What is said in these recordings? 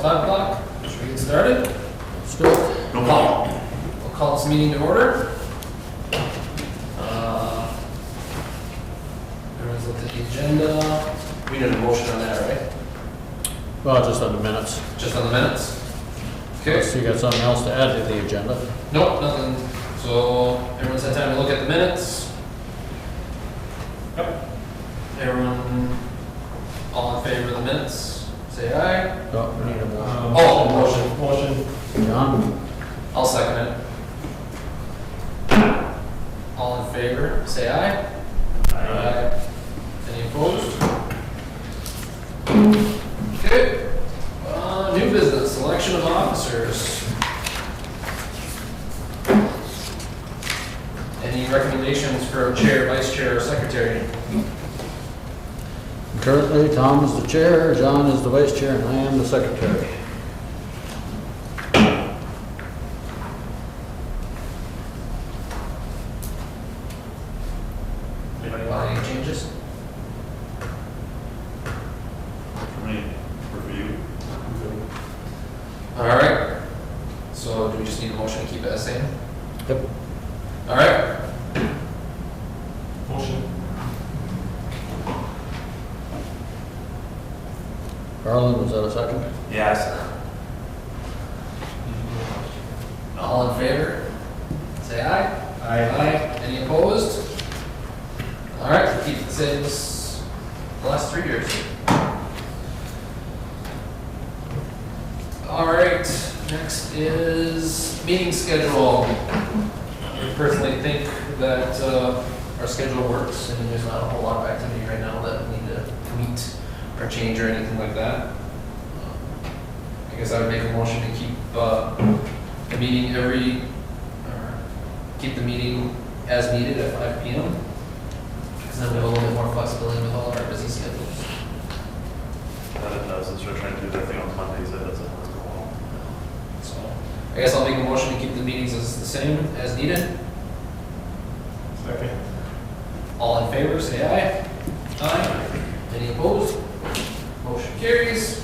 5 o'clock. Should we get started? Let's do it. No problem. We'll call this meeting to order. Everyone's looked at the agenda. We did a motion on that, right? Well, just on the minutes. Just on the minutes? Okay. Unless you got something else to add to the agenda. Nope, nothing. So everyone's had time to look at the minutes? Yep. Everyone, all in favor of the minutes, say aye. Oh, we need a motion. Oh, motion. John? I'll second it. All in favor, say aye. Aye. Any opposed? Okay. New business, election of officers. Any recommendations for chair, vice chair, or secretary? Currently, Tom is the chair, John is the vice chair, and I am the secretary. Anybody want any changes? For me, or for you? All right. So do we just need a motion to keep it the same? Yep. All right. Motion. Carlin, was that a second? Yes. All in favor? Say aye. Aye. Any opposed? All right, we'll keep it the same as the last 3 years. All right, next is meeting schedule. I personally think that our schedule works, and there's not a whole lot of activity right now that we need to meet or change or anything like that. I guess I would make a motion to keep the meeting keep the meeting as needed at 5 p.m. Because then we have a little bit more flexibility with all of our busy schedules. That it does, since we're trying to do that thing on Mondays, that doesn't work well. So I guess I'll make a motion to keep the meetings as the same as needed. Second. All in favor, say aye. Aye. Any opposed? Motion carries.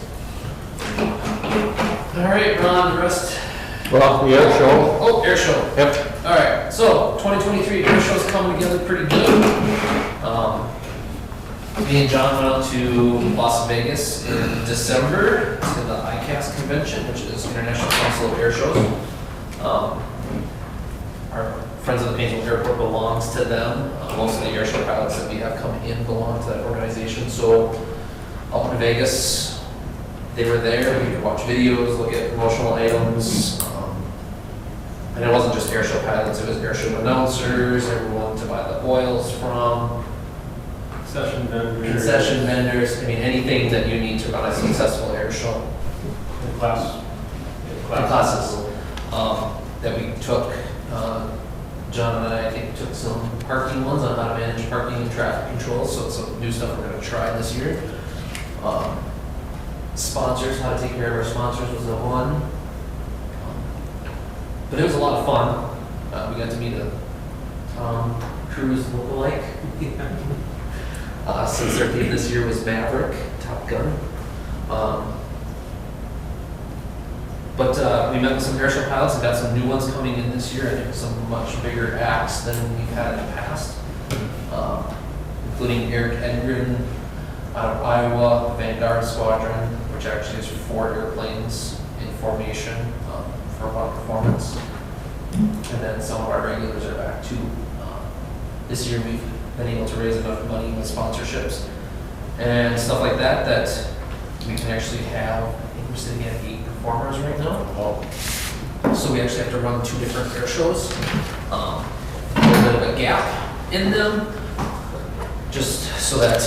All right, Ron, the rest. Well, the air show. Oh, air show. Yep. All right, so 2023 air show's coming together pretty good. Me and John went out to Las Vegas in December to the ICAST convention, which is International Council of Air Shows. Our Friends of the Painesville Airport belongs to them. Most of the air show pilots that we have come in belong to that organization. So out in Vegas, they were there. We could watch videos, look at promotional items. And it wasn't just air show pilots, it was air show announcers, everyone to buy the oils from, concession vendors, I mean, anything that you need to run a successful air show. Classes that we took. John and I think, took some parking ones on how to manage parking and traffic control, so it's some new stuff we're going to try this year. Sponsors, how to take care of our sponsors was the one. But it was a lot of fun. We got to meet a Tom Cruise lookalike. Since their theme this year was Maverick, Top Gun. But we met with some airshow pilots and got some new ones coming in this year. I think some much bigger acts than we've had in the past, including Eric Edgren out of Iowa, Vanguard Squadron, which actually is 4 airplanes in formation for one performance. And then some of our regulars are back too. This year we've been able to raise enough money with sponsorships and stuff like that that we can actually have, I think we're sitting at 8 performers right now. So we actually have to run 2 different air shows. A little bit of a gap in them, just so that,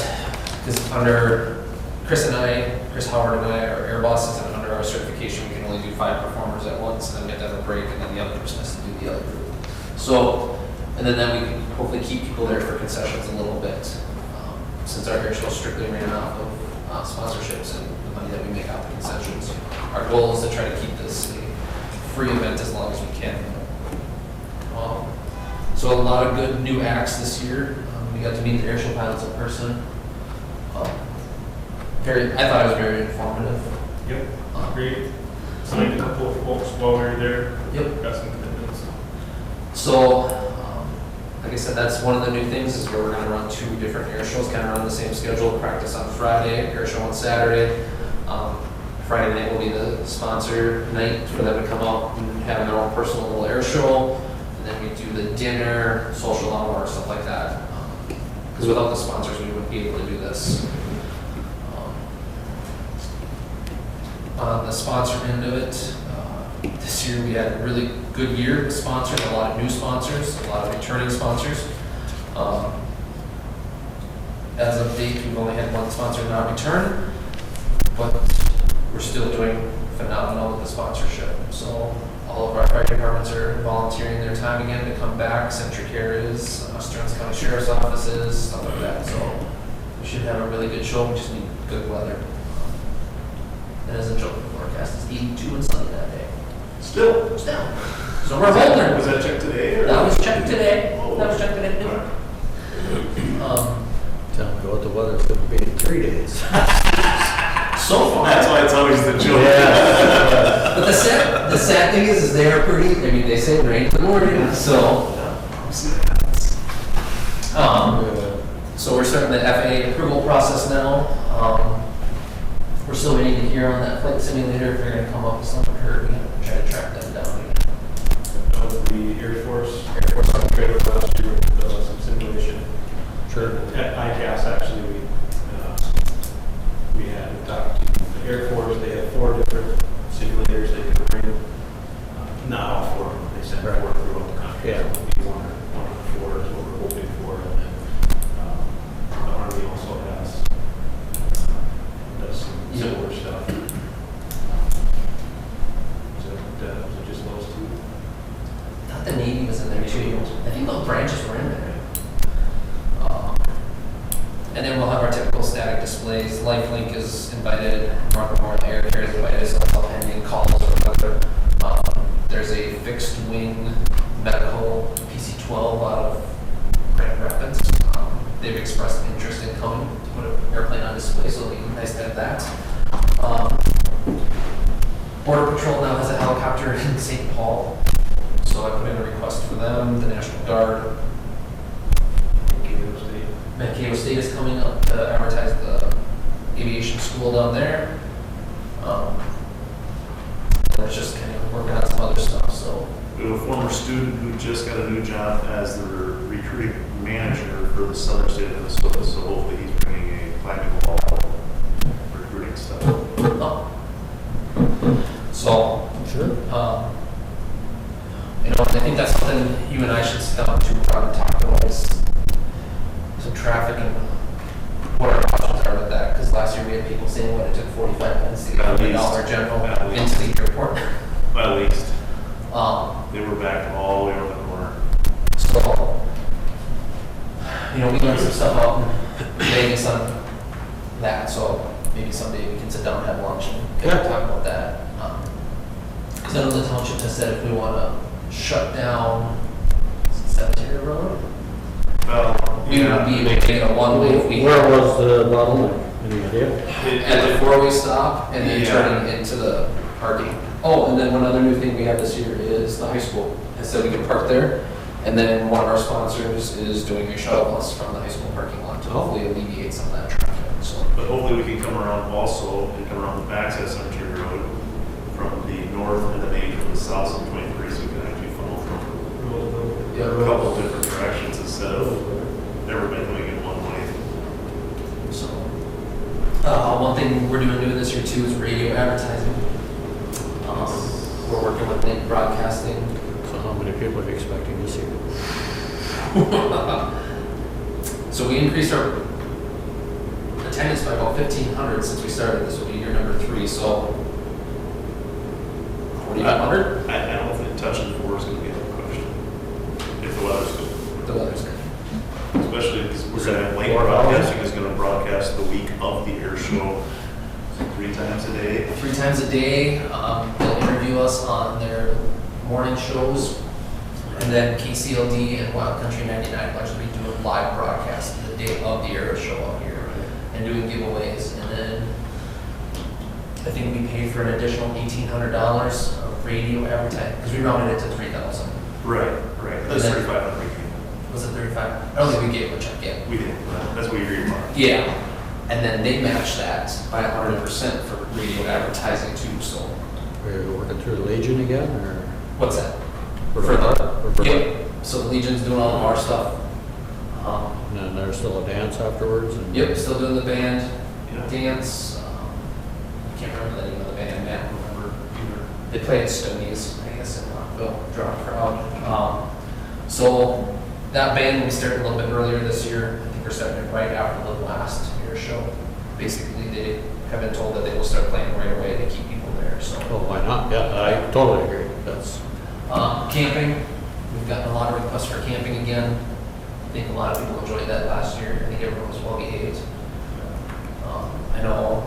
because under Chris Howard and I are air bosses, and under our certification we can only do 5 performers at once, and then we have to have a break, and then the other person has to do the other group. So, and then we can hopefully keep people there for concessions a little bit, since our air show is strictly ran off of sponsorships and the money that we make off the concessions. Our goal is to try to keep this a free event as long as we can. So a lot of good new acts this year. We got to meet the airshow pilots in person. I thought it was very informative. Yep. Great. Signed a couple of folks while we were there. Yep. Got some commitments. So, like I said, that's one of the new things is where we're gonna run 2 different air shows, kind of run the same schedule, practice on Friday, air show on Saturday. Friday night will be the sponsor night for them to come out and have their own personal little air show. And then we do the dinner, social hour, stuff like that. Because without the sponsors, we wouldn't be able to do this. On the sponsor end of it, this year we had a really good year with sponsors, a lot of new sponsors, a lot of returning sponsors. As of date, we've only had 1 sponsor not return, but we're still doing phenomenal with the sponsorship. So all of our fire departments are volunteering their time again to come back. Centric Air is, Stearns County Sheriff's Office is, stuff like that. So we should have a really good show. We just need good weather. And as a joke, the forecast is 82 and sunny that day. Still? Still. So we're holding. Was that checked today? Or? That was checked today. Oh. That was checked today. Tell me what the weather's gonna be in 3 days. So far. That's why it's always the joke. But the sad thing is they are pretty, I mean, they say rain in the morning, so. So we're starting the FAA approval process now. We're still waiting to hear on that flight simulator if they're gonna come up with something, or we have to try to track them down again. The Air Force upgraded last year with some simulation. Sure. At ICAS, actually, we had talked to the Air Force. They had 4 different simulators they could bring. Not all 4 of them. They sent 4 throughout the country. Yeah. So we one of the 4 is what we're hoping for. And then the Army also does some similar stuff. So just those 2. I thought the Navy was in there too. I think those branches were in there. And then we'll have our typical static displays. Lifelink is invited, Mark Memorial Air Care is invited, so all pending calls or whatever. There's a fixed wing medical PC-12 out of Grand Rapids. They've expressed interest in coming to put an airplane on display, so it'll be nice to have that. Border Patrol now has a helicopter in St. Paul, so I put in a request for them, the National Guard. Mankato State is coming up to advertise the aviation school down there. It's just kind of working on some other stuff, so. We have a former student who just got a new job as the recruiting manager for the southern state of Minnesota, so hopefully he's bringing a climbing wall recruiting stuff. Oh. So, Sure. I think that's something you and I should sit down to probably talk about is some traffic and what our options are with that. Because last year we had people saying, what, it took 45 minutes to get At a least. Dollar General At least. into the airport. At least. Um, They were back all the way over the corner. So, we learned some stuff out in Vegas on that, so maybe someday we can sit down and have lunch and kind of talk about that. Because I know the township has said if we want to shut down Cemetery Road, we would be making a one-way if we. Where was the bottleneck? Any idea? At the four-way stop and then Yeah. turning into the parking. Oh, and then one other new thing we have this year is the high school. It said we can park there. And then one of our sponsors is doing a shuttle bus from the high school parking lot to hopefully alleviate some of that traffic, so. But hopefully we can come around also, and come around the backside of Cemetery Road from the north and the main from the south of 23, so we can actually funnel from Yeah, a couple different directions instead of everybody doing it one way. So, one thing we're doing this year too is radio advertising. We're working with Link Broadcasting. So how many people are you expecting this year? So we increased our attendance by about 1,500 since we started. This will be year number 3, so 4,500? I don't think touching 4 is going to be a question. If the weather's good. The weather's good. Especially because we're Is going to that have Lake 4 hours? Broadcasting is going to broadcast the week of the air show 3 times a day. 3 times a day. They'll interview us on their morning shows. And then KCLD and Wild Country 99 will actually be doing live broadcasts the day of the air show up here and doing giveaways. And then I think we paid for an additional $1,800 of radio advertising, because we rounded it to 3,000. Right, right. That's And then- 3,500. Was it 35? I don't think we gave a check yet. We did, that's what we agreed upon. Yeah, and then they matched that by 100% for radio advertising too, so. Are you working through the Legion again, or? What's that? For For the- Yep, so the Legion's doing all of our stuff. And then there's still a dance afterwards? and- Yep, still doing the band, Yeah. dance. I can't remember the name of the band, Matt, remember either. They play at Stoney's, I guess, in Rockville, draw a crowd. So that band, we started a little bit earlier this year. I think we're starting it right after the last air show. Basically, they have been told that they will start playing right away to keep people there, so. Oh, why not? Yeah, I totally agree. That's, Camping, we've gotten a lot of requests for camping again. I think a lot of people enjoyed that last year. I think everyone was well behaved. I know,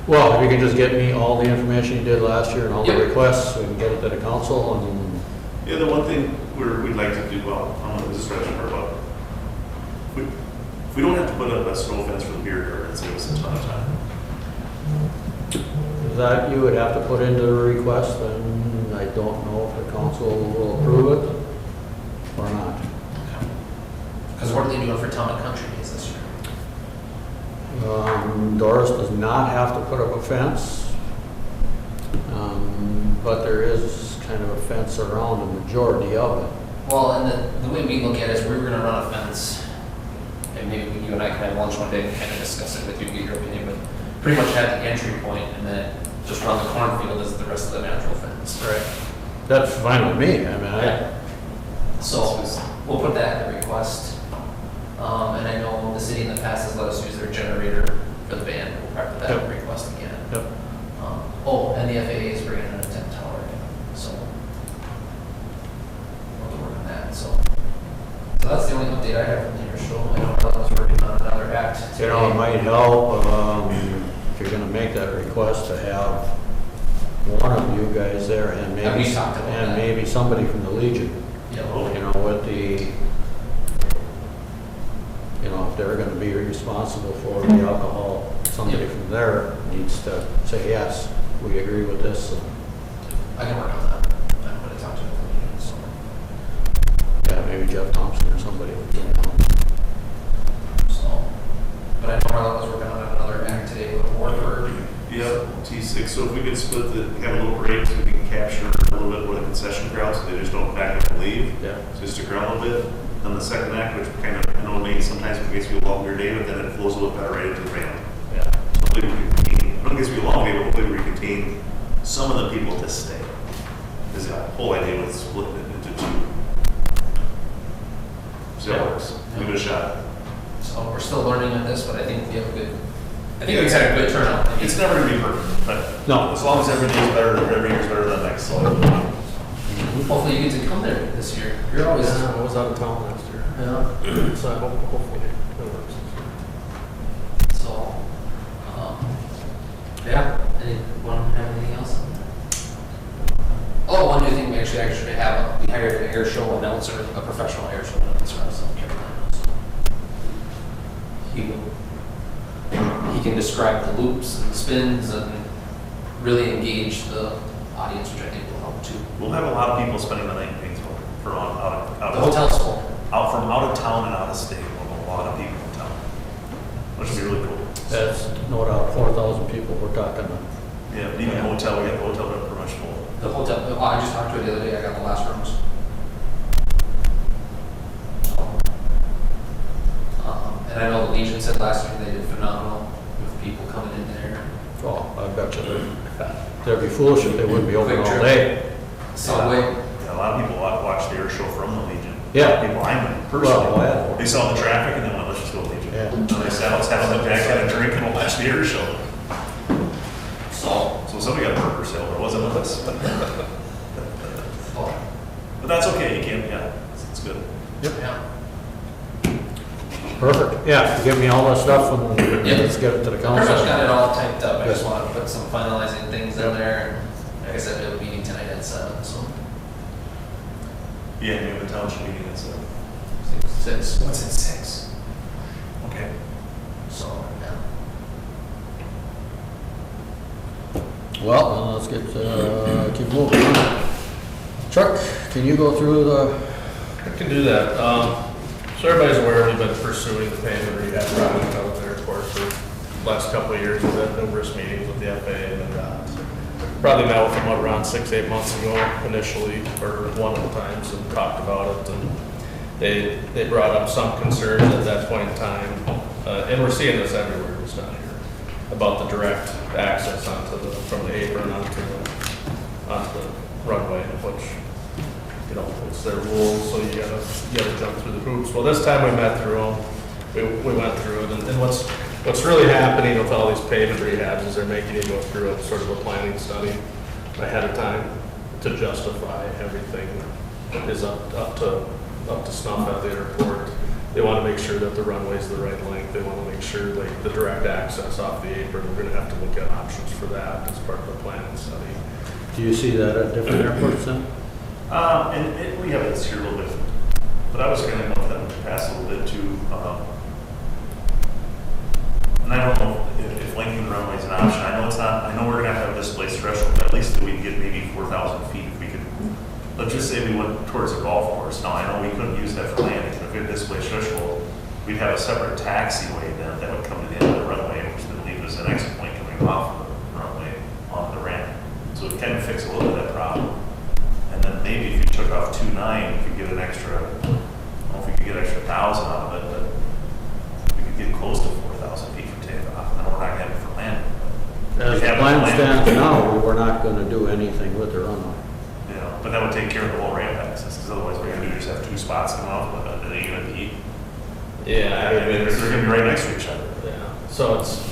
well, if you can just get me all the information you did last year and all the Yep. requests, we can get it to the council and, Yeah, the one thing we'd like to do, well, I don't know if this is right part about, if we don't have to put up a snow fence for the beer garden, save us a ton of time. that you would have to put into the request, and I don't know if the council will approve it or not. because what are they doing for Town and Country Days this year? Doris does not have to put up a fence, but there is kind of a fence around the majority of it. Well, and the way we look at it is we were gonna run a fence, and maybe you and I can have lunch one day and kind of discuss it with you, get your opinion, but pretty much have the entry point and then just run the cornfield as the rest of the natural fence. Right. That's fine with me, I mean, So, we'll put that in the request. And I know the city in the past has let us use their generator for the band, we'll probably put that in the request again. Yep. Oh, and the FAA is bringing in a tent tower, so. We'll work on that, so. So that's the only update I have from the air show. I know Arlen was working on another act you know, it today. might help, if you're gonna make that request, to have one of you guys there and And maybe, we talked about and that. maybe somebody from the Legion, Yeah, you know, with the, you know, if they're gonna be responsible for the alcohol, somebody Yep. from there needs to say, yes, we agree with this, and, I can work on that. I'm gonna talk to them, so. yeah, maybe Jeff Thompson or somebody would get it. So, but I know Arlen was working on another act today with Warburg. Yep, T6, so if we could split have a little break so we can capture a little bit more of the concession crowd so they just don't back up and leave. Yeah. So just stick around a little bit. Then the second act, which kind of, I know maybe sometimes it makes me a longer day, but then it flows a little better right into the band. Yeah. So hopefully we can contain, I don't guess we a long day, but hopefully we can contain some of the people to stay. Is the whole idea with splitting it into two. So that works. Give it a shot. So we're still learning on this, but I think we have a good, I think we had a good turnout. It's never gonna be perfect, but No. as long as every day is better, every year is better than the next. So Hopefully you get to come there this year. You're always. I was out of town last year, Yeah. so I hopefully it works. So, yeah, anyone have anything else? Oh, one new thing we actually have, we hired an air show announcer, a professional air show announcer out of South Carolina. So he can describe the loops and spins and really engage the audience, which I think will help too. we'll have a lot of people spending the night in Painesville for out The of hotel's full. out from out of town and out of state. We'll have a lot of people in town, which will be really cool. That's no doubt 4,000 people we're talking about. Yeah, but even hotel, we got the hotel room pretty much full. The hotel, oh, I just talked to it the other day, I got the last rooms. And I know the Legion said last year they did phenomenal with people coming in there. Oh, I bet you they'd be foolish if they wouldn't be open Quick all trip. day. Subway. Yeah, a lot of people watch the air show from the Legion. Yeah. A lot of people I know personally. Well, yeah. They saw the traffic and then went, let's just go to Legion. Yeah. And they sat outside on the deck, had a drink, and watched the air show. So, So somebody got a burger sale, but it wasn't with us. oh, But that's okay, you can't, yeah, it's good. yeah. Perfect. Yeah, give me all that stuff and Yeah. let's get it to the Pretty much council. got it all typed up, I just Good. wanted to put some finalizing things in there. And like I said, we have a meeting tonight at 7, so. Yeah, Newman Township meeting, it's, 6, what's it, 6? okay. So, yeah. Well, then let's get, keep moving. Chuck, can you go through the, I can do that. So everybody's aware we've been pursuing the payment rehab project out of the airport for the last couple of years. We've had numerous meetings with the FAA and probably met with them around 6-8 months ago initially, or one of the times, and talked about it. And they brought up some concerns at that point in time, and we're seeing this everywhere, it's not here, about the direct access from the apron onto the runway, which, you know, it's their rules, so you gotta jump through the hoops. Well, this time we met through them, we went through it, and what's really happening with all these pavement rehabs is they're making you go through a sort of a planning study ahead of time to justify everything that is up to snuff at the airport. They want to make sure that the runway's the right length. They want to make sure like the direct access off the apron. We're going to have to look at options for that as part of the planning study. do you see that at different airports then? And we have this here a little bit, but I was going to know if that would pass a little bit too. And I don't know if lengthening the runway is an option. I know it's not. I know we're going to have a displaced threshold, but at least we can get maybe 4,000 feet if we could. Let's just say we went towards a golf course. Now I know we couldn't use that for landing. If we had a displaced threshold, we'd have a separate taxiway then that would come to the end of the runway, which would leave us an exit point coming off of the runway onto the ramp. So it kind of fix a little bit of that problem. And then maybe if you took off 2.9, you could get an extra, I don't know if we could get an extra 1,000 out of it, but we could get close to 4,000 feet from takeoff. I know we're not going to have it for landing. As the plan stands now, we're not going to do anything with the runway. You know, but that would take care of the whole ramp access, because otherwise we're going to just have 2 spots come off with an A and a B. Yeah, I mean, they're going to be right next to each other. Yeah, so it's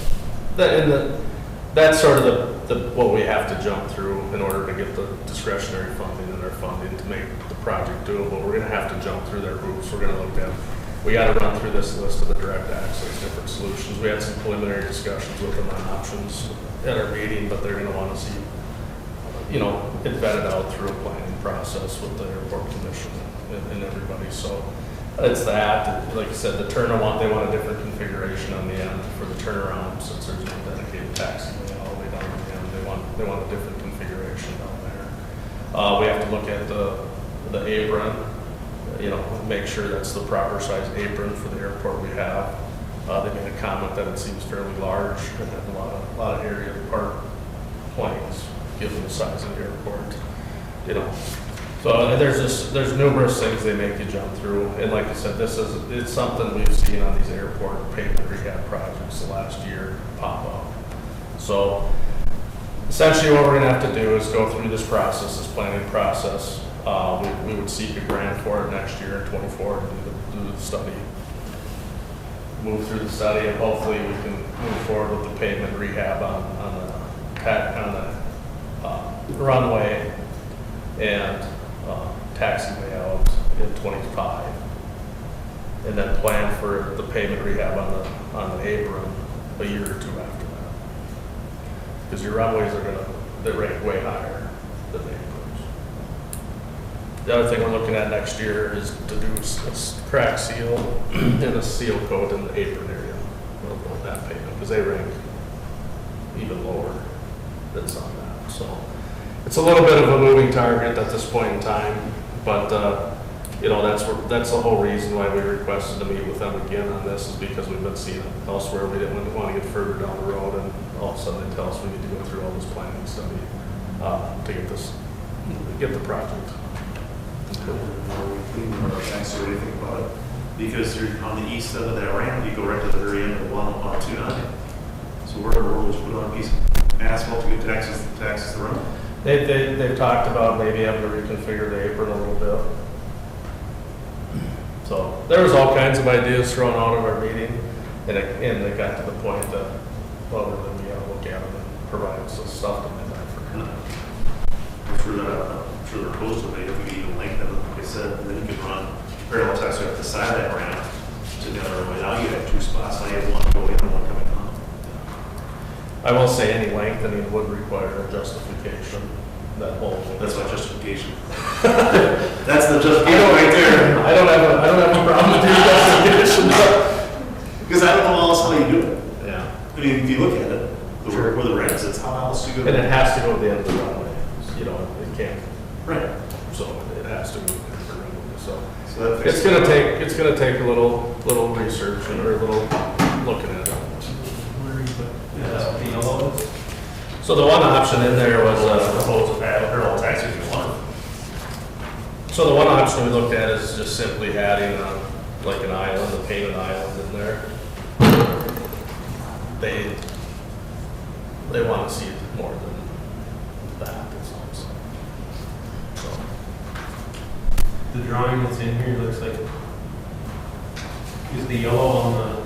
that's sort of the what we have to jump through in order to get the discretionary funding and our funding to make the project doable. We're going to have to jump through their hoops. We're going to look at. We got to run through this list of the direct access, different solutions. We had some preliminary discussions with them on options at our meeting, but they're going to want to see, you know, it vetted out through a planning process with the airport commission and everybody. So it's that. Like I said, the turnaround, they want a different configuration on the end for the turnaround since there's no dedicated taxiway all the way down to the end. They want a different configuration down there. We have to look at the apron, you know, make sure that's the proper size apron for the airport we have. They made a comment that it seems fairly large and have a lot of area to park planes given the size of the airport, you know. So there's numerous things they make you jump through, and like I said, it's something we've seen on these airport pavement rehab projects the last year pop up. So essentially, what we're going to have to do is go through this process, this planning process. We would seek a grant for it next year in 24 to do the study. Move through the study, and hopefully we can move forward with the pavement rehab on the runway and taxiway out in 25, and then plan for the pavement rehab on the apron a year or two after that, because your runways are they're rated way higher than the aprons. The other thing we're looking at next year is to do a crack seal and a seal coat in the apron area on that pavement, because they rank even lower than some of that. So it's a little bit of a moving target at this point in time, but you know, that's the whole reason why we requested to meet with them again on this, is because we've been seeing it elsewhere. We didn't want to get further down the road, and all of a sudden they tell us we need to go through all this planning study to get the project. Thanks for anything about it. Because you're on the east side of that ramp, you go right to the very end of 129. So we'll just put on a piece of asphalt to get to access the road. They've talked about maybe having to reconfigure the apron a little bit. So there was all kinds of ideas thrown out of our meeting, and they got to the point that, well, then we got to look at them and provide some stuff to them for. I'm sure they're opposed to it, if we even lengthen them, like I said, and then you can run parallel taxi up the side of that ramp to the other way. Now you have 2 spots, now you have one going in and one coming on. I will say any lengthening would require a justification. That whole. That's my justification. That's the justification right there. I don't have a problem with your justification. Because I don't know else how you do it. Yeah. I mean, if you look at it, Sure. where the ramp sits, how else do you go? And it has to go to the end of the runway, you know, it can't, Right, so it has to go to the end of the runway, so. so that It's fixes. gonna take a little research and or a little looking at it. The yellow. So the one option in there was, Proposed parallel taxi if you want. so the one option we looked at is just simply adding like an island, a painted island in there. They want to see more than that, it sounds. So, The drawing that's in here looks like, is the yellow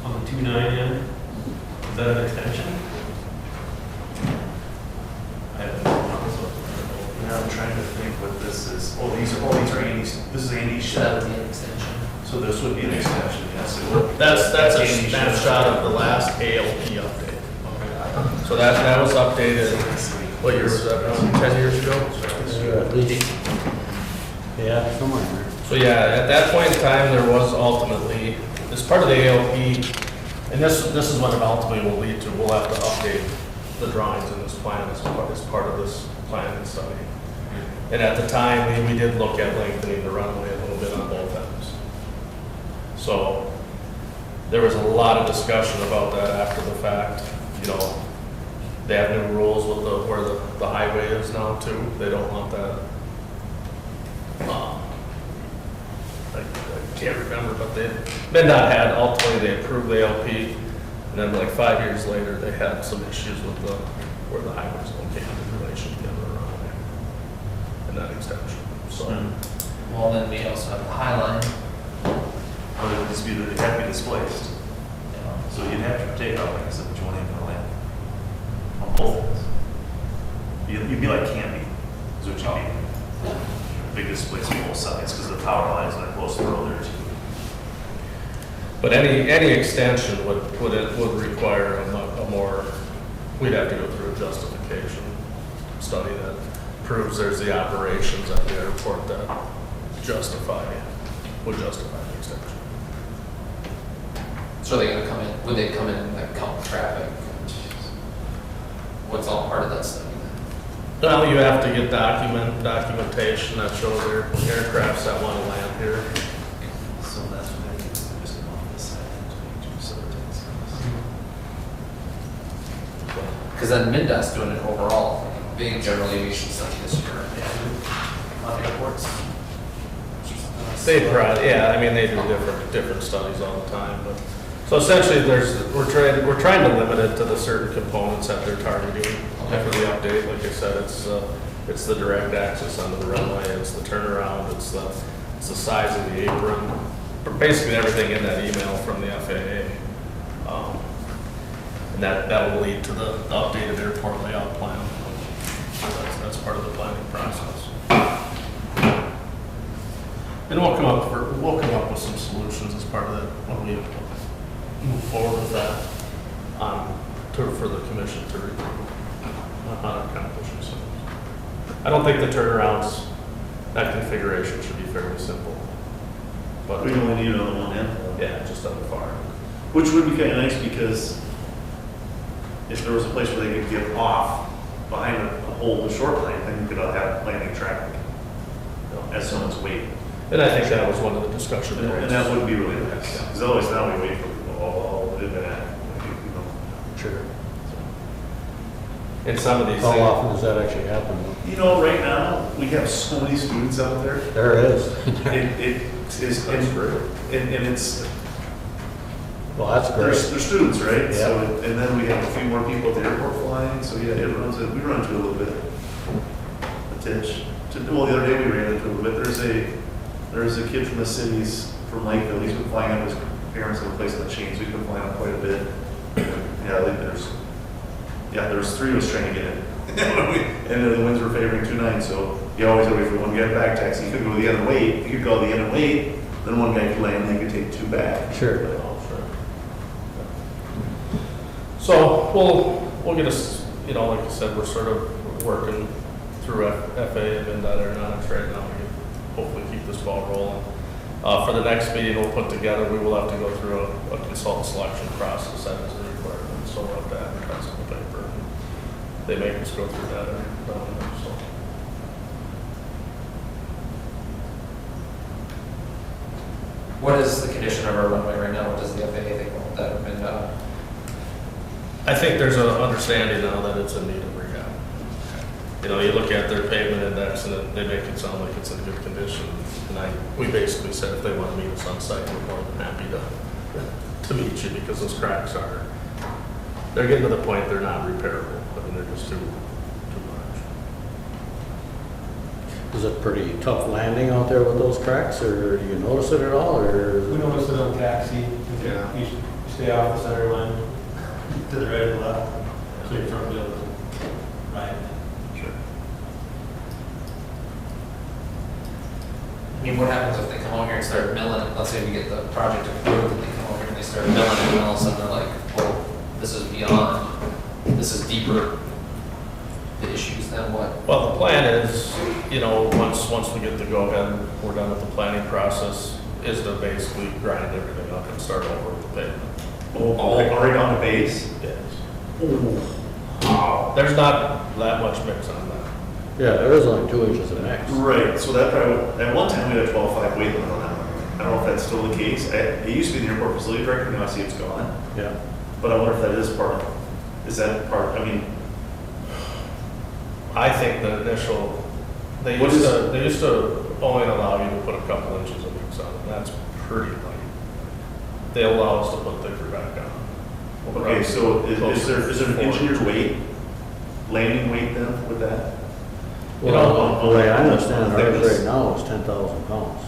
on the 2.9 end? Is that an extension? I haven't looked at this one. Now I'm trying to think what this is. Oh, these are Andy's, this is Andy's Should that shed. be an extension? So this would be an extension, yes. it would. That's a Andy's shed. snapshot of the last ALP update. So that was updated, what year was that, around 10 years ago? At least, yeah, somewhere in there. So yeah, at that point in time, there was ultimately, as part of the ALP, and this is what it ultimately will lead to, we'll have to update the drawings in this plan as part of this planning study. And at the time, we did look at lengthening the runway a little bit on both ends. So there was a lot of discussion about that after the fact, you know. They have new rules with where the highway is now too. They don't want that. I can't remember, but MnDOT had, ultimately they approved the LP, and then like 5 years later, they had some issues with where the highway was located in relation to the other runway and that extension. So, Well, then we also have the High Line. Or it would just be that they have to be displaced. You know. So you'd have to take out, like I said, what you want in the land. On both ends. You'd be like Canby, is what you'd be. Big displacement on both sides, because the power lines are close to the road there too. but any extension would require a more, we'd have to go through a justification study that proves there's the operations at the airport that would justify the extension. So are they gonna come in, would they come in and like count traffic? What's all part of that study then? Well, you have to get documentation that shows there aircrafts that want to land here. So that's what I think, just off this side, and do separate things. Because then MnDOT's doing an overall big general aviation study this year on airports. They probably, yeah, I mean, they do different studies all the time, but, so essentially we're trying to limit it to the certain components that they're targeting. For the update, like I said, it's the direct access onto the runway, it's the turnaround, it's the size of the apron, basically everything in that email from the FAA. And that will lead to the updated airport layout plan. So that's part of the planning process. And we'll come up with some solutions as part of that when we move forward with that, for the commission to review on accomplishing some. I don't think the turnarounds, that configuration should be fairly simple. But We only need it on the one end. yeah, just on the far end. Which would be kind of nice, because if there was a place where they could get off behind a hole, the short lane, then you could have landing traffic as someone's waiting. And I think that was one of the discussion And points. that would be really nice, because otherwise now we wait for people, oh, did that, you know. Sure. And some of these How things, often does that actually happen? You know, right now, we have so many students out there. There is. It is, and it's, Well, that's they're great. students, right? Yeah. So, and then we have a few more people at the airport flying, so yeah, we run into a little bit of a ditch. Well, the other day we ran into a little bit, there's a kid from the cities, from Lakeville, he's been flying up, his parents have a place on the chain, so he's been flying up quite a bit. There's three of us trying to get in. And then the winds were favoring 2-9, so you always wait for one to get back taxi. You could go to the end and wait, you could go to the end and wait, then one guy could land, and they could take two back. Sure. oh, sure. So we'll get us, like I said, we're sort of working through FAA and MnDOT Aeronautics right now to hopefully keep this ball rolling. For the next meeting we'll put together, we will have to go through a consultant selection process that is a requirement. so we'll have to advertise in the paper. They make us go through that, so. What is the condition of our runway right now? What does the FAA think about that have been done? I think there's an understanding now that it's in need of rehab. You know, you look at their pavement index and they make it sound like it's in good condition. And we basically said if they want to meet us on site, we're more than happy to meet you because those cracks they're getting to the point they're not repairable. I mean, they're just too much. Is it pretty tough landing out there with those cracks, or do you notice it at all, or? We noticed it on taxi. Yeah. You stay off the center line, to the right or the left, so your front wheel doesn't ride. Sure. I mean, what happens if they come over here and start milling it? Let's say we get the project approved and they come over here and they start milling it and all of a sudden they're like, well, this is beyond, this is deeper. The issues, then what? Well, the plan is, you know, once we get the go-ahead, we're done with the planning process, is to basically grind everything up and start over with the pavement. Like already on the base? Yes. Wow. There's not that much mix on that. Yeah, there is only 2 inches of mix. Right, so that probably, at one time we had a 12.5 weight limit on that. I don't know if that's still the case. It used to be the airport facility director, now I see it's gone. Yeah. But I wonder if that is is that part, I mean, I think the initial, they What used to only allow you to put a couple inches of mix on, and that's pretty light. They allow us to put thicker back on. okay, so is there an 4 engineered inches. weight, landing weight then with that? You know, Well, the way I understand ours thickness. right now is 10,000 pounds.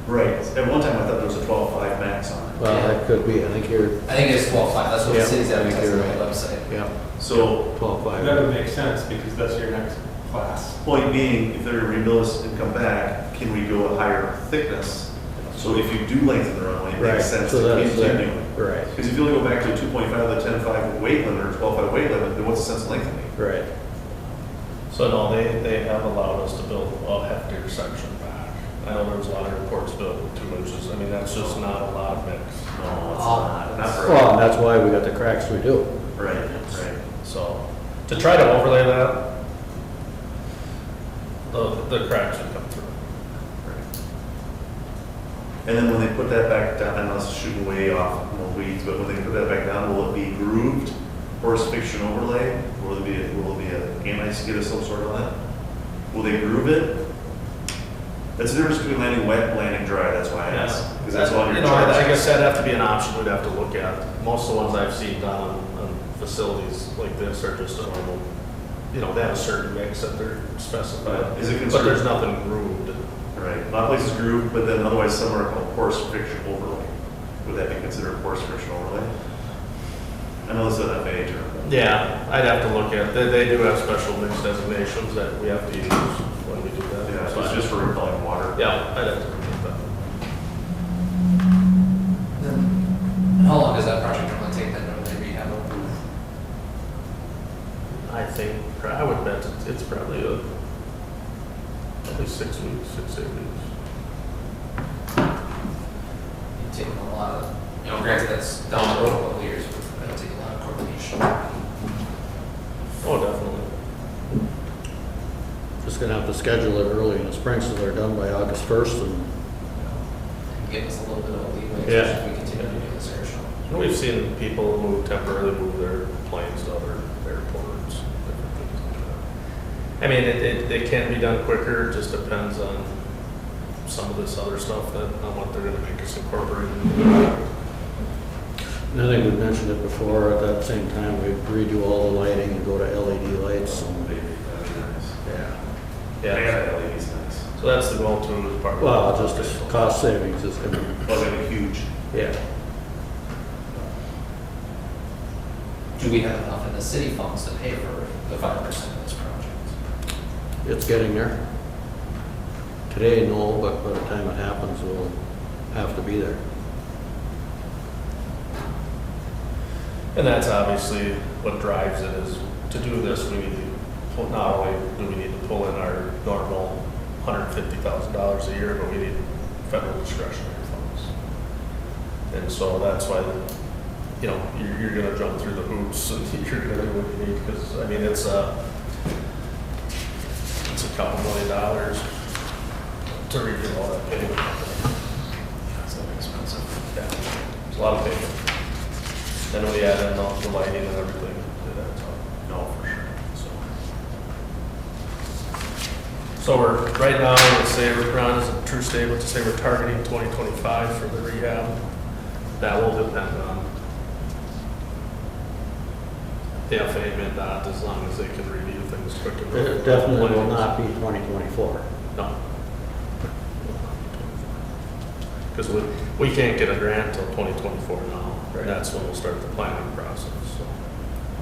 Right, at one time I thought there was a 12.5 max on it. Well, that could be, I think you're, I think it's 12.5. That's what Yeah, the city's I think advertising you're on the right. website. yeah, So, 12.5. That would make sense, because that's your next class. point being, if they're gonna rebuild us and come back, can we go a higher thickness? So if you do lengthen the runway, it Right, makes sense so to that's there. continue. Right, Because if you only go back to a 2.5 to 10.5 weight limit or 12.5 weight limit, then what's the sense of lengthening? right. So no, they have allowed us to build a heftier section back. I know there's a lot of airports built with 2 inches. I mean, that's just not a lot of mix. No, it's Oh, not. Not for Well, and that's why we got the cracks we do. Right, right. So to try to overlay that, the cracks would come through. And then when they put that back down, and let's shoot way off more weeds, but when they put that back down, will it be grooved horse fiction overlay? Will it be a anti skid of some sort on that? Will they groove it? That's the difference between landing wet, landing dry, that's why I asked, because that's all your You know, I charge. guess that'd have to be an option we'd have to look at. Most of the ones I've seen done on facilities like this are just a normal, you know, they have a certain mix that they're specified. Is it But there's considered, nothing grooved. right, a lot of places groove, but then otherwise some are called horse fiction overlay. Would that be considered horse fiction overlay? I know this is an FAA term. Yeah, I'd have to look at, they do have special mix designations that we have to use when we do that. Yeah, So it's just for repelling water. Yeah, I'd have to look at that. Then, how long does that project normally take then to rehab it? I think, I would bet it's probably probably 6 weeks, 6 to 8 weeks. You've taken a lot of, granted that's down the road a couple of years, but that'll take a lot of coordination. Oh, definitely. Just gonna have to schedule it early in the spring so they're done by August 1st and, Give us a little bit of a leeway, Yeah. especially if we continue to do this air show. And we've seen people temporarily move their planes to other airports, different things like that. I mean, it can be done quicker, it just depends on some of this other stuff on what they're gonna make us incorporate. and I think we mentioned it before, at that same time, we redo all the lighting and go to LED lights. Oh, baby, that'd be nice. Yeah. Yeah, LED's nice. So that's the goal too, is part of. Well, just the cost savings is gonna, Well, that'd be huge. yeah. Do we have enough in the city funds to pay for the 5% of this project? It's getting there. Today, no, but by the time it happens, we'll have to be there. And that's obviously what drives it, is to do this, we need to pull, not only do we need to pull in our normal $150,000 a year, but we need federal discretionary funds. And so that's why, you know, you're gonna jump through the hoops and you're gonna do what you need, because, I mean, it's a couple $1 million to redo all that pavement. That's not expensive. Yeah, it's a lot of pavement. Then we add in all the lighting and everything, it adds up. No, for sure. So we're, right now, let's say we're on as a true statement to say we're targeting 2025 for the rehab. That will depend on the FA and MinDOT, as long as they can review things quicker. It definitely will not be 2024. No. Because we can't get a grant till 2024 now. Right. That's when we'll start the planning process, so.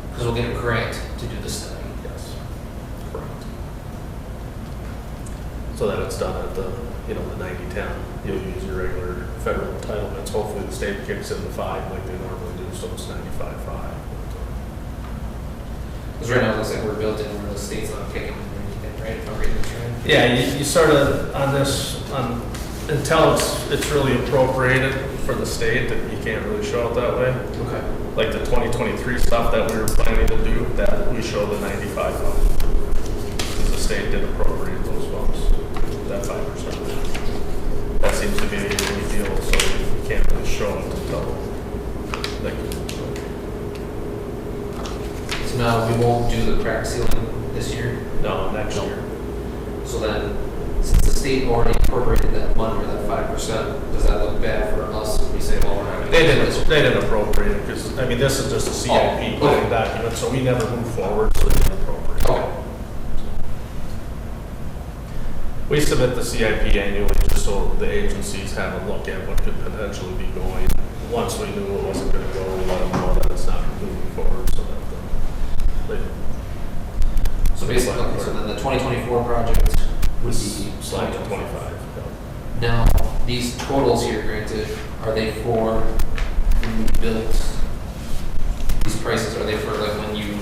Because we'll get a grant to do the study. Yes, correct. So that it's done at the, you know, the 90-10, you'll use your regular federal entitlements. Hopefully the state kicks in the 5 like they normally do, so it's 95-5. Because right now it looks like we're built in where the state's not kicking or anything, right? If I'm reading this right. Yeah, you sort of, on this, until it's really appropriated for the state, that you can't really show it that way. Okay. Like the 2023 stuff that we were planning to do, that we show the 95 funds. Because the state did appropriate those funds, that 5%. That seems to be a big deal, so we can't really show it until, like, So now we won't do the crack sealing this year. no, next No. year. So then, since the state already incorporated that money or that 5%, does that look bad for us if we say, well, we're not going to? They didn't appropriate it, because, I mean, this is just a CIP Oh, okay. planning document, so we never move forward, so they didn't appropriate it. Okay. We submit the CIP annually, just so the agencies have a look at what could potentially be going. Once we knew it wasn't gonna go, we let them know that it's not moving forward, so that they. So basically, okay, so then the 2024 project would be Slide to 25. Now, these totals here granted, are they for when you built these prices? Are they for like when you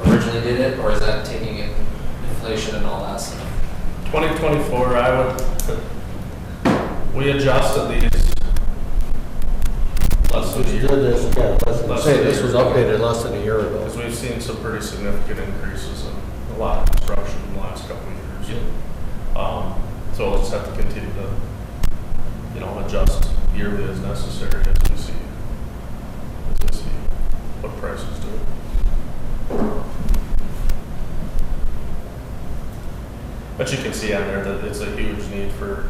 originally did it, or is that taking in inflation and all that stuff? 2024, we adjusted these. Less than a We did year. this, yeah, Less say than a this was year ago. updated less than a year ago. Because we've seen some pretty significant increases in a lot of construction in the last couple of years. So we'll just have to continue to, you know, adjust yearly as necessary as we see what prices do. But you can see on there that it's a huge need for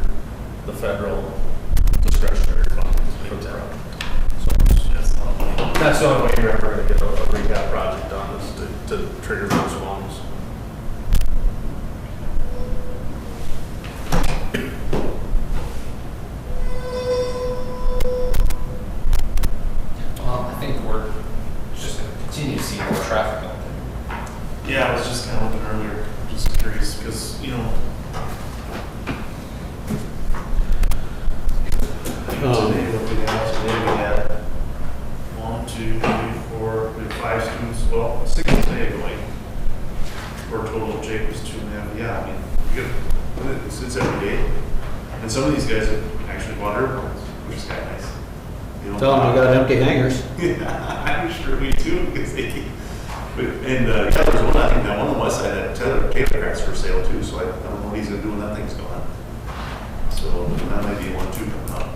the federal discretionary funds for the project. So that's the only way you're ever going to get a rehab project done is to trigger those funds. I think we're just going to continue to see more traffic out there. Yeah, I was just kind of looking earlier, just curious, because, you know, today, what we got, today we had 1, 2, 3, 4, we had 5 students, well, 6 today going. For a total of Jake was 2.5, yeah, I mean, you get, it's every day. And some of these guys have actually bought airplanes, which is kind of nice. You know, Tell them you got empty hangars. Yeah, I'm sure we do, because they keep, and, yeah, there's one, I think that one on the west side, that Taylor cracks for sale too, so I don't know what he's gonna do when that thing's gone. So that might be 1, 2 coming up.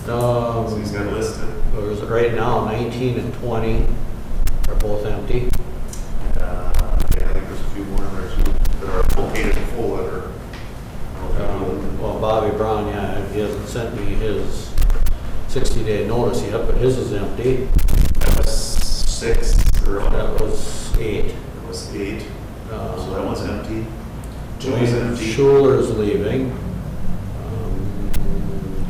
So he's got it listed. There's right now 19 and 20 are both empty. Yeah, I think there's a few more in there too, that are full painted and full that are. Well, Bobby Brown, yeah, he hasn't sent me his 60-day notice yet, but his is empty. That was 6, or That was 8. that was 8, so that one's empty. 2 is Dwayne empty. Schuler's leaving.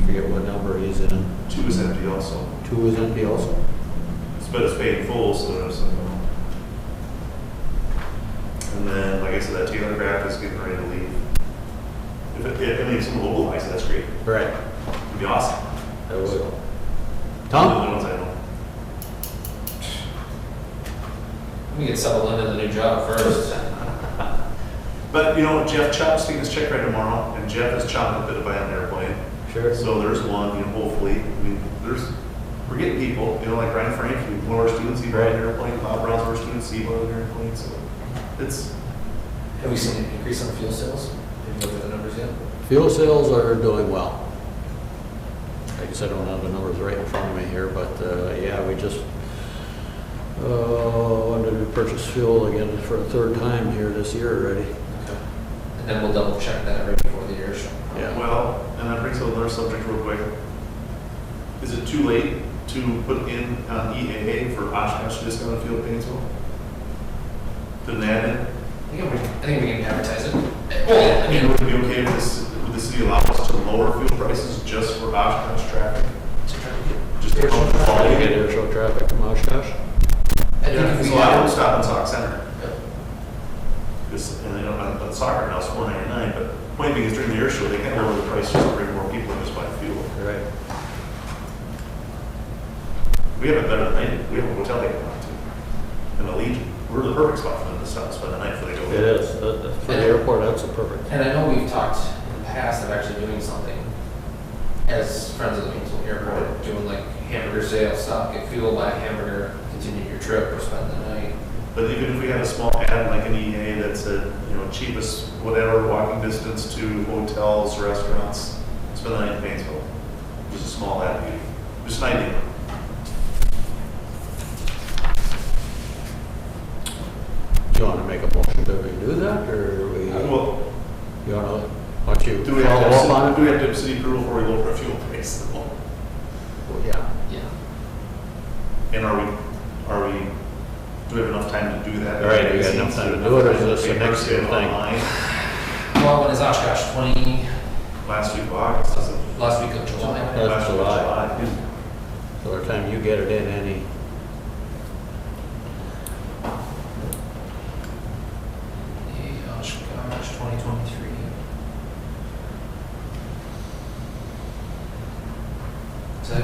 Forget what number he's in. 2 is empty also. 2 is empty also. But it's paid in full, so there's some. And then, like I said, that Taylor Craft is getting ready to leave. I mean, if someone localized, that's great. Right. It'd be awesome. That would. The Tom? other ones I know. We get settled into the new job first. But, you know, Jeff Chop's taking his check right tomorrow, and Jeff is chopping a bit of buy on an airplane. Sure. So there's one, you know, hopefully, I mean, there's we're getting people, you know, like Ryan Frank, one of our students, he bought an airplane, Bob Brown's our students, he bought an airplane, so it's, Have we seen an increase in fuel sales? Have you looked at the numbers yet? Fuel sales are doing well. I guess I don't have the numbers right in front of me here, but, yeah, we just, when did we purchase fuel again for a third time here this year already? Okay. And then we'll double check that right before the air show. Yeah. well, and that brings up another subject real quick. Is it too late to put in an EAA for Oshkosh discounted fuel at Painesville? Put an ad in? I think we can advertise it. Well, I mean, would it be okay if would the city allow us to lower fuel prices just for Oshkosh traffic? Just to help the How do you volume? get air show traffic from Oshkosh? I think if So we I have, don't stop in Sauk Center. Yep. And they don't, on soccer now it's $4.99, but point being is during the air show, they can't lower the price just to bring more people in just buy fuel. Right. We have it better than they do. We have a hotel they can go to. And the Legion, we're the perfect spot for them to stop, spend the night before they go. It is. For the airport, that's a perfect. and I know we've talked in the past of actually doing something as Friends of the Painesville Airport, doing like hamburger sales, stop, get fuel, buy a hamburger, continue your trip, or spend the night. But even if we had a small ad like an EA that said, you know, cheapest, whatever, walking distance to hotels, restaurants, spend the night in Painesville. Just a small ad, just an idea. Do you want to make a motion that we do that, or we, Well, you want to, why don't you do we have follow to up on have, it? do we have to have city approval before we lower our fuel price? Well, yeah. Yeah. And do we have enough time to do that? All right, we got enough time to do it, or is this the next year thing? Online? Well, when is Oshkosh? Last week of August, doesn't it? Last week of July. That's Last week of July. yeah. So by the time you get it in, any, Oshkosh 2023. So I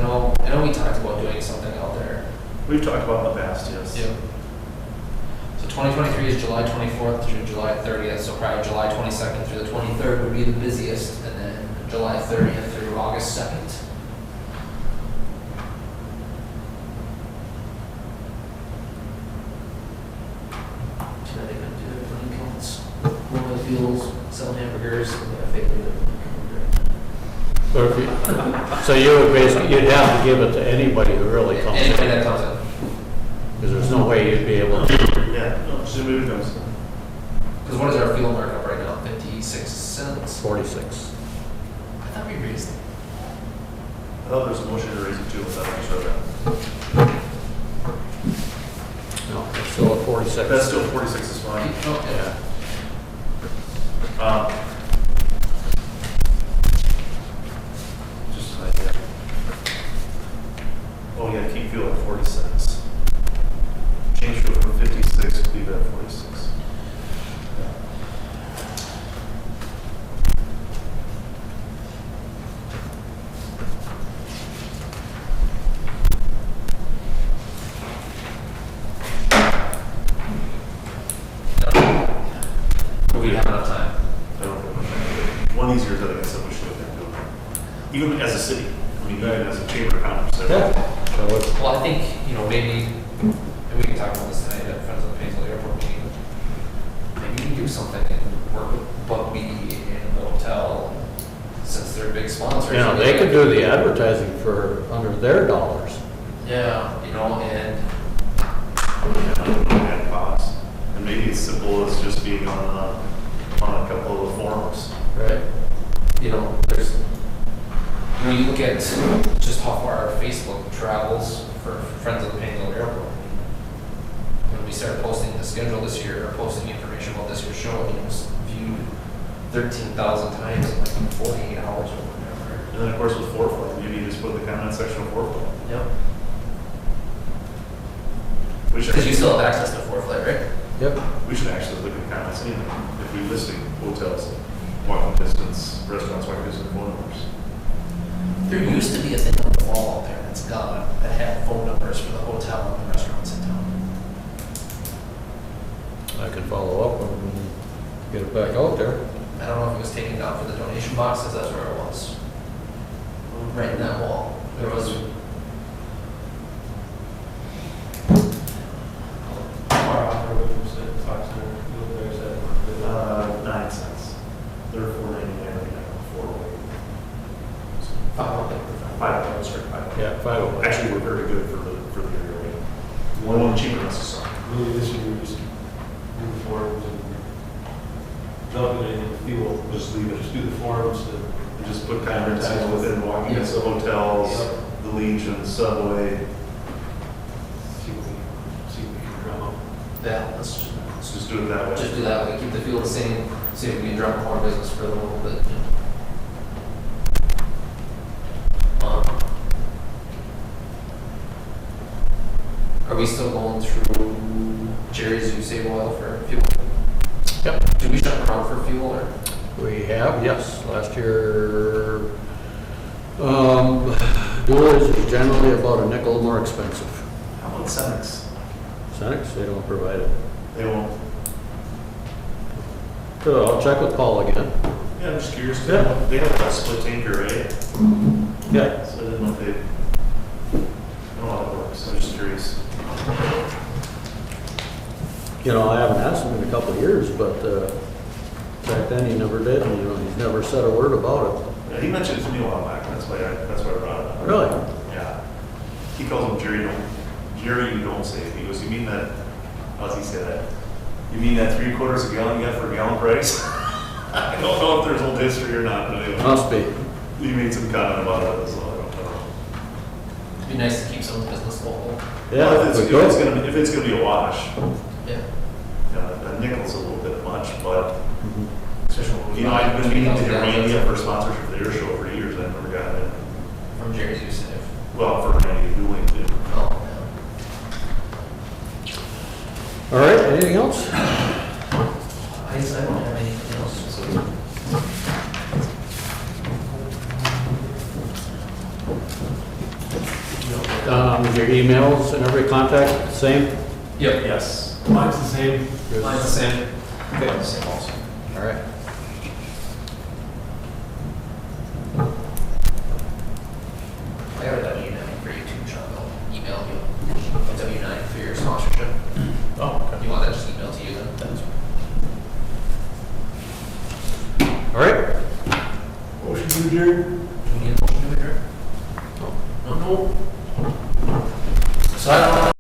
know we talked about doing something out there. We've talked about it in the past, yes. So 2023 is July 24th through July 30th, so probably July 22nd through the 23rd would be the busiest, and then July 30th through August 2nd. So they're gonna do their plane counts, roll the fuels, sell hamburgers, and they have favorite. so if you, so you would basically, you'd have to give it to anybody who really comes Anybody in. that comes in. Because there's no way you'd be able to, Yeah, no, just move comes. Because what is our fuel markup right now? 56 cents? 46. I thought we raised it. I thought there was a motion to raise it too, but I'm not sure that. No, it's still at 46. That's still 46 is fine. Oh, yeah. Just an idea. Oh yeah, keep fuel at 46. Change fuel from 56, leave it at 46. We have enough time. I don't know. One easier than I guess that we should have done. Even as a city, I mean, even as a chamber of commerce. Yeah. So it's, Well, I think, maybe, and we can talk about this tonight at Friends of the Painesville Airport meeting. Maybe we can do something and work with Bugby and the hotel, since they're big sponsors. you know, they could do the advertising for, under their dollars. Yeah, and At cost. And maybe it's simple as just being on a couple of the forums. Right. There's, when you look at just how far our Facebook travels for Friends of the Painesville Airport. When we started posting the schedule this year, or posting information about this year's show, it was viewed 13,000 times in like 48 hours or whatever. And then of course with Foreflight, maybe you just put the comment section of Foreflight. Yep. We should, Because you still have access to FourFlight, right? Yep. we should actually look at the comments anyway. If we're listing hotels, walking distance, restaurants, walking distance, phone numbers. There used to be a thing on the wall out there that's gone that had phone numbers for the hotel and the restaurants in town. I can follow up and get it back out there. I don't know if it was taken down for the donation boxes, that's where it was. Right in that wall. There was, fuel price at? 9 cents. They're $4.99 right now, 4 $5 straight, $5. Yeah, 508. Actually, we're very good for the area rate. One cheaper than us, so. Really, this year, we just do the forms and dump it in fuel, just leave it, just do the forms and. We just put conferences within walking distance of hotels, the Legion, Subway. See if we can drum up. Yeah, let's Let's just do it that way. just do that, we keep the fuel the same, see if we can drum up more business for a little bit. Are we still going through Jerry's You Save Oil for fuel? Yep. Do we shop around for fuel or? We have, yes, last year, Duals is generally about a nickel more expensive. How about Cenex? Senex, they don't provide it. They won't. So I'll check with Paul again. Yeah, I'm just curious. Yeah. They have a split tanker, right? Yeah. So I didn't know if they, I don't know how it works. I'm just curious. You know, I haven't asked him in a couple of years, but back then he never did, and, you know, he's never said a word about it. Yeah, he mentioned it to me a while back. That's why I brought it up. Really? Yeah. He calls him Jerry. Jerry, you don't save. He goes, you mean that? How does he say that? You mean that 3/4 gallon you got for a gallon price? I don't know if there's old history or not, but anyway. Must be. He made some comment about it, so I don't know. It'd be nice to keep some business local. Yeah, Well, if we it's go. gonna be a wash, Yeah. a nickel's a little bit much, but Mhm. Especially when we you know, I've been meaning to $2,000 get Randy gallons up for sponsorship for the air show for years. I've never gotten it. From Jerry's You Save. Well, for Randy Dooley too. Oh, All right, anything else? yeah. I don't have anything else, so. Your emails and every contact, same? Yep. Yes. Mine's the same. Mine's the same. Okay. Same also. All right. I got a W-9 for you too, Chuck. I'll email you a W-9 for your sponsorship. Oh, okay. You want that just emailed to you then? All right. Motion to adjourn.